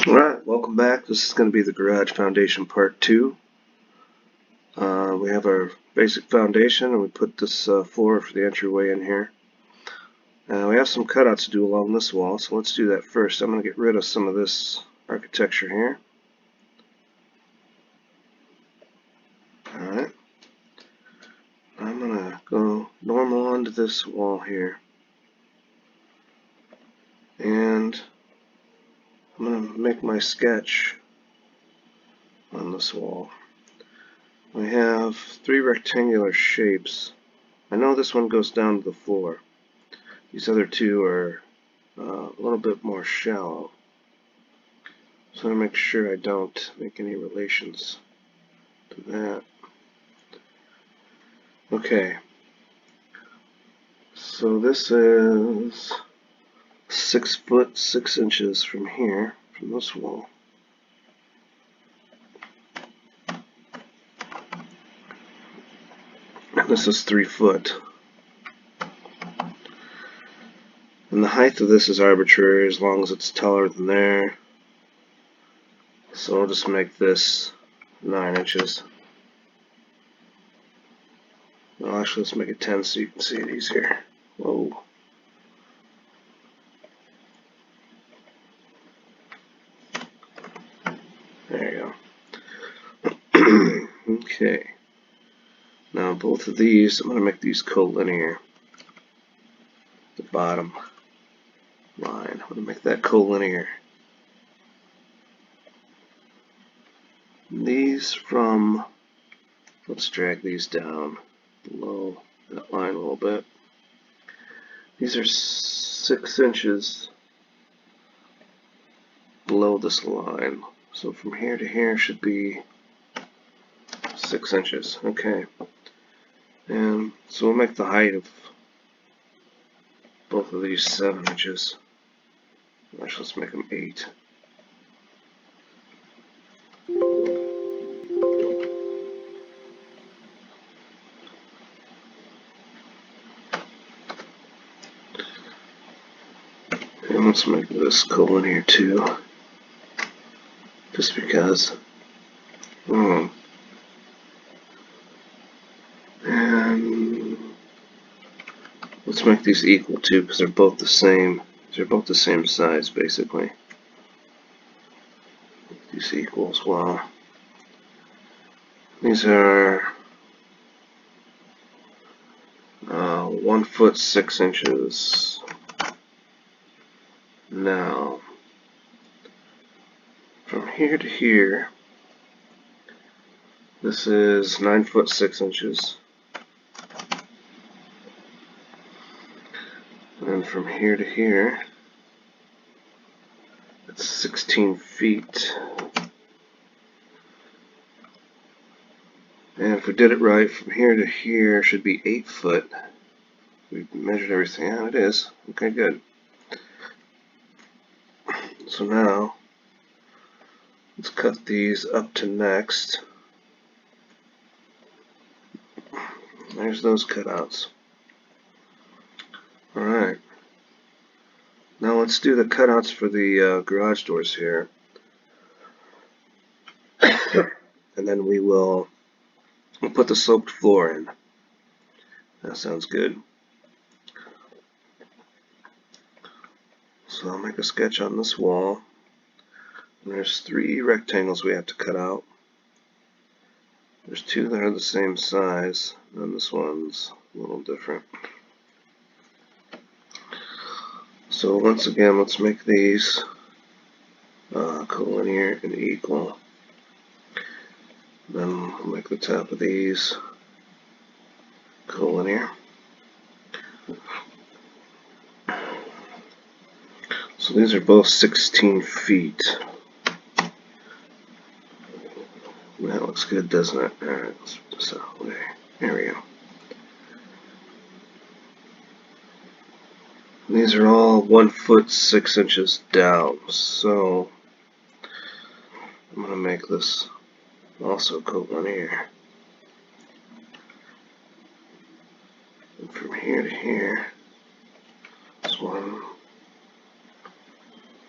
Alright, welcome back. This is going to be the garage foundation part 2. We have our basic foundation and we put this floor for the entryway in here. We have some cutouts to do along this wall, so let's do that first. I'm going to get rid of some of this architecture here. Alright. I'm going to go normal onto this wall here. And I'm going to make my sketch on this wall. We have 3 rectangular shapes. I know this one goes down to the floor. These other 2 are a little bit more shallow. So I make sure I don't make any relations to that. Okay. So this is 6 foot 6 inches from here, from this wall. And this is 3 foot. And the height of this is arbitrary as long as it's taller than there. So I'll just make this 9 inches. Well, actually, let's make it 10 so you can see it easier. Whoa. There you go. Okay. Now both of these, I'm going to make these collinear. The bottom line, I'm going to make that collinear. These from, let's drag these down below that line a little bit. These are 6 inches below this line. So from here to here should be 6 inches. Okay. And so we'll make the height of both of these 7 inches. Actually, let's make them 8. And let's make this collinear too. Just because. And let's make these equal too, because they're both the same. They're both the same size, basically. These equal as well. These are 1 foot 6 inches. Now, from here to here, this is 9 foot 6 inches. And from here to here, it's 16 feet. And if we did it right, from here to here should be 8 foot. We measured everything out. It is. Okay, good. So now, let's cut these up to next. There's those cutouts. Alright. Now let's do the cutouts for the garage doors here. And then we'll put the sloped floor in. That sounds good. So I'll make a sketch on this wall. And there's 3 rectangles we have to cut out. There's 2 that are the same size, and this one's a little different. So once again, let's make these collinear and equal. Then we'll make the top of these collinear. So these are both 16 feet. That looks good, doesn't it? Alright, let's put this out of the way. There we go. These are all 1 foot 6 inches down, so I'm going to make this also collinear. And from here to here, this one,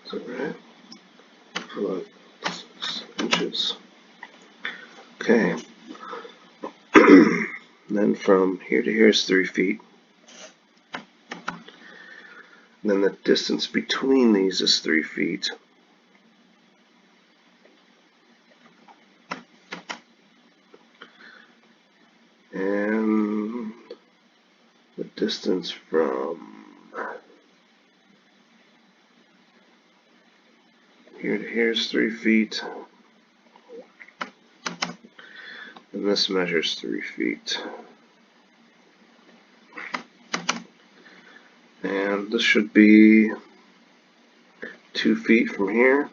is that right? for like 6 inches. Okay. Then from here to here is 3 feet. And then the distance between these is 3 feet. And the distance from here to here is 3 feet. And this measures 3 feet. And this should be 2 feet from here.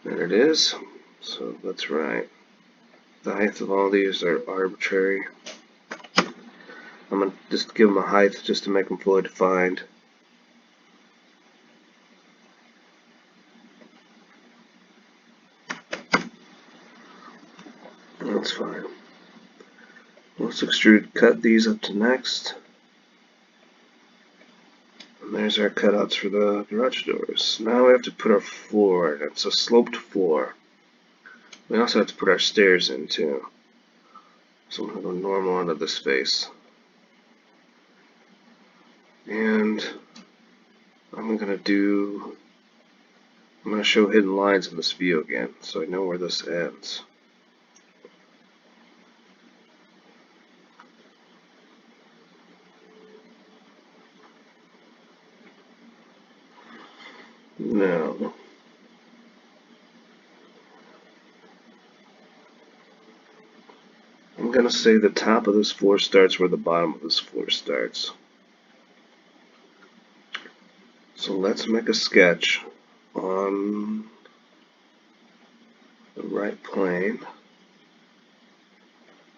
There it is. So that's right. The height of all these are arbitrary. I'm going to just give them a height just to make them fully defined. That's fine. Let's extrude cut these up to next. And there's our cutouts for the garage doors. Now we have to put our floor in. It's a sloped floor. We also have to put our stairs in too. So I'm going to go normal into this face. And I'm going to show hidden lines in this view again, so I know where this ends. Now, I'm going to say the top of this floor starts where the bottom of this floor starts. So let's make a sketch on the right plane.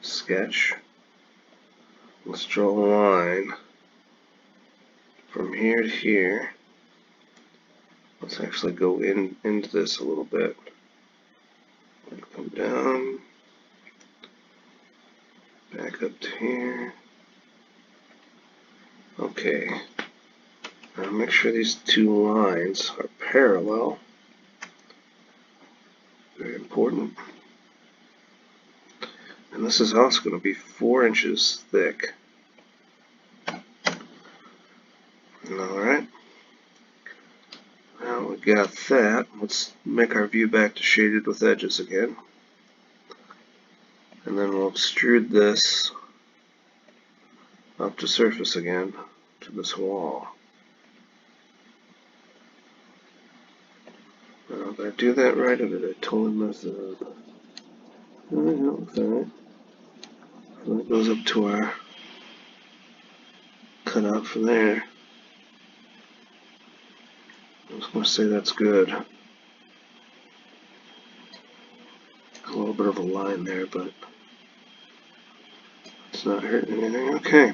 Sketch. Let's draw a line from here to here. Let's actually go into this a little bit. Come down, back up to here. Okay. Now make sure these two lines are parallel. Very important. And this is also going to be 4 inches thick. Alright. Now we got that. Let's make our view back to shaded with edges again. And then we'll extrude this up to surface again to this wall. Now, did I do that right or did I totally mess it up? No, it's alright. So that goes up to our cutout from there. I was going to say that's good. A little bit of a line there, but it's not hurting anything. Okay.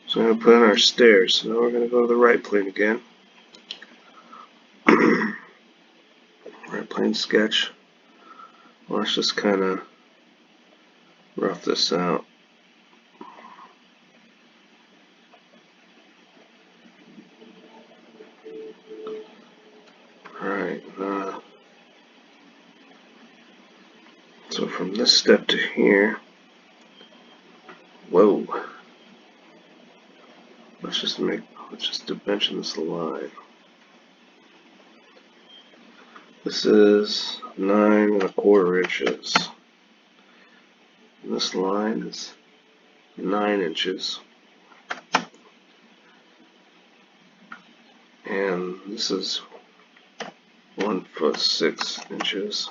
So I'm going to put in our stairs. So now we're going to go to the right plane again. Right plane sketch. Let's just kind of rough this out. Alright, so from this step to here, whoa, let's just dimension this line. This is 9 1/4 inches. And this line is 9 inches. And this is 1 foot 6 inches.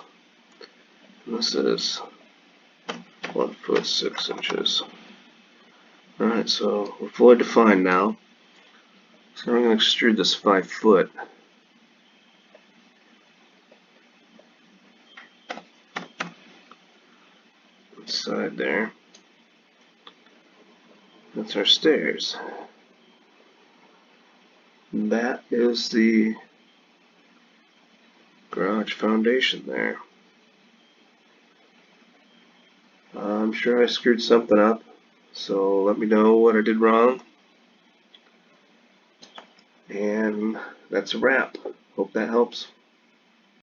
And this is 1 foot 6 inches. Alright, so we're fully defined now. So I'm going to extrude this 5 foot. Side there. That's our stairs. That is the garage foundation there. I'm sure I screwed something up, so let me know what I did wrong. And that's a wrap. Hope that helps.